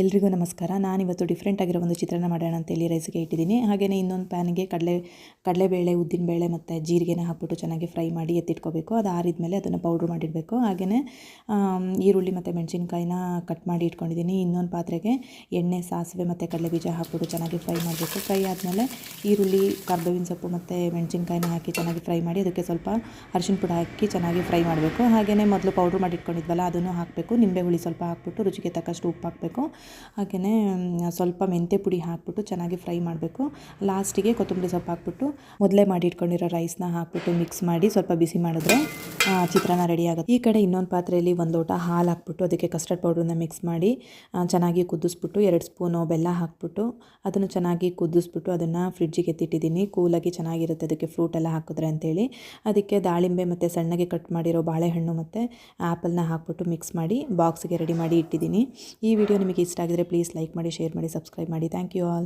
ಎಲ್ರಿಗೂ ನಮಸ್ಕಾರ. ನಾನಿವತ್ತು ಡಿಫ್ರೆಂಟ್ ಆಗಿರೋ ಒಂದು ಚಿತ್ರಾನ್ನ ಮಾಡೋಣ ಅಂತೇಳಿ ರೈಸಿಗೆ ಇಟ್ಟಿದ್ದೀನಿ. ಹಾಗೆಯೇ ಇನ್ನೊಂದು ಪ್ಯಾನ್ಗೆ ಕಡಲೆಬೇಳೆ, ಉದ್ದಿನಬೇಳೆ ಮತ್ತು ಜೀರಿಗೆನ ಹಾಕ್ಬಿಟ್ಟು ಚೆನ್ನಾಗಿ ಫ್ರೈ ಮಾಡಿ ಎತ್ತಿಟ್ಕೋಬೇಕು. ಅದು ಆರಿದ ಮೇಲೆ ಅದನ್ನು ಪೌಡ್ರ್ ಮಾಡಿಡಬೇಕು. ಹಾಗೆಯೇ ಈರುಳ್ಳಿ ಮತ್ತು ಮೆಣಸಿನ್ಕಾಯಿನ ಕಟ್ ಮಾಡಿ ಇಟ್ಕೊಂಡಿದ್ದೀನಿ. ಇನ್ನೊಂದು ಪಾತ್ರೆಗೆ ಎಣ್ಣೆ, ಸಾಸಿವೆ ಮತ್ತು ಕಡಲೆಬೀಜ ಹಾಕ್ಬಿಟ್ಟು ಚೆನ್ನಾಗಿ ಫ್ರೈ ಮಾಡಬೇಕು. ಫ್ರೈ ಆದಮೇಲೆ ಈರುಳ್ಳಿ, ಕರ್ಬೇವಿನ ಸೊಪ್ಪು ಮತ್ತು ಮೆಣಸಿನ್ಕಾಯಿನ ಹಾಕಿ ಚೆನ್ನಾಗಿ ಫ್ರೈ ಮಾಡಿ ಅದಕ್ಕೆ ಸ್ವಲ್ಪ ಅರಿಶಿನ ಪುಡಿ ಹಾಕಿ ಚೆನ್ನಾಗಿ ಫ್ರೈ ಮಾಡಬೇಕು. ಹಾಗೆಯೇ ಮೊದಲು ಪೌಡ್ರ್ ಮಾಡಿ ಇಟ್ಕೊಂಡಿದ್ವಲ್ಲ ಅದನ್ನು ಹಾಕಬೇಕು. ನಿಂಬೆ ಹುಳಿ ಸ್ವಲ್ಪ ಹಾಕ್ಬಿಟ್ಟು ರುಚಿಗೆ ತಕ್ಕಷ್ಟು ಉಪ್ಪು ಹಾಕಬೇಕು. ಹಾಗೆಯೇ ಸ್ವಲ್ಪ ಮೆಂತ್ಯ ಪುಡಿ ಹಾಕ್ಬಿಟ್ಟು ಚೆನ್ನಾಗಿ ಫ್ರೈ ಮಾಡಬೇಕು. ಲಾಸ್ಟಿಗೆ ಕೊತ್ತಂಬರಿ ಸೊಪ್ಪು ಹಾಕ್ಬಿಟ್ಟು ಮೊದಲೇ ಮಾಡಿ ಇಟ್ಕೊಂಡಿರೋ ರೈಸ್ನ ಹಾಕ್ಬಿಟ್ಟು ಮಿಕ್ಸ್ ಮಾಡಿ ಸ್ವಲ್ಪ ಬಿಸಿ ಮಾಡಿದ್ರೆ ಚಿತ್ರಾನ್ನ ರೆಡಿ ಆಗುತ್ತೆ. ಈ ಕಡೆ ಇನ್ನೊಂದು ಪಾತ್ರೆಯಲ್ಲಿ 1 ಲೋಟ ಹಾಲು ಹಾಕ್ಬಿಟ್ಟು ಅದಕ್ಕೆ ಕಸ್ಟರ್ಡ್ ಪೌಡ್ರನ್ನ ಮಿಕ್ಸ್ ಮಾಡಿ ಚೆನ್ನಾಗಿ ಕುದಿಸ್ಬಿಟ್ಟು 2 ಸ್ಪೂನು ಬೆಲ್ಲ ಹಾಕ್ಬಿಟ್ಟು ಅದನ್ನು ಚೆನ್ನಾಗಿ ಕುದಿಸ್ಬಿಟ್ಟು ಅದನ್ನು ಫ್ರಿಡ್ಜಿಗೆ ಎತ್ತಿಟ್ಟಿದ್ದೀನಿ. ಕೂಲಾಗಿ ಚೆನ್ನಾಗಿರುತ್ತೆ ಅದಕ್ಕೆ ಫ್ರೂಟ್ ಎಲ್ಲ ಹಾಕಿದ್ರೆ ಅಂತೇಳಿ. ಅದಕ್ಕೆ ದಾಳಿಂಬೆ ಮತ್ತು ಸಣ್ಣಗೆ ಕಟ್ ಮಾಡಿರೋ ಬಾಳೆಹಣ್ಣು ಮತ್ತು ಆ್ಯಪಲ್ನ ಹಾಕ್ಬಿಟ್ಟು ಮಿಕ್ಸ್ ಮಾಡಿ ಬಾಕ್ಸ್ಗೆ ರೆಡಿ ಮಾಡಿ ಇಟ್ಟಿದ್ದೀನಿ. ಈ ವಿಡಿಯೋ ನಿಮಗೆ ಇಷ್ಟ ಆಗಿದ್ರೆ ಪ್ಲೀಸ್ ಲೈಕ್ ಮಾಡಿ, ಶೇರ್ ಮಾಡಿ, ಸಬ್ಸ್ಕ್ರೈಬ್ ಮಾಡಿ. Thank you all.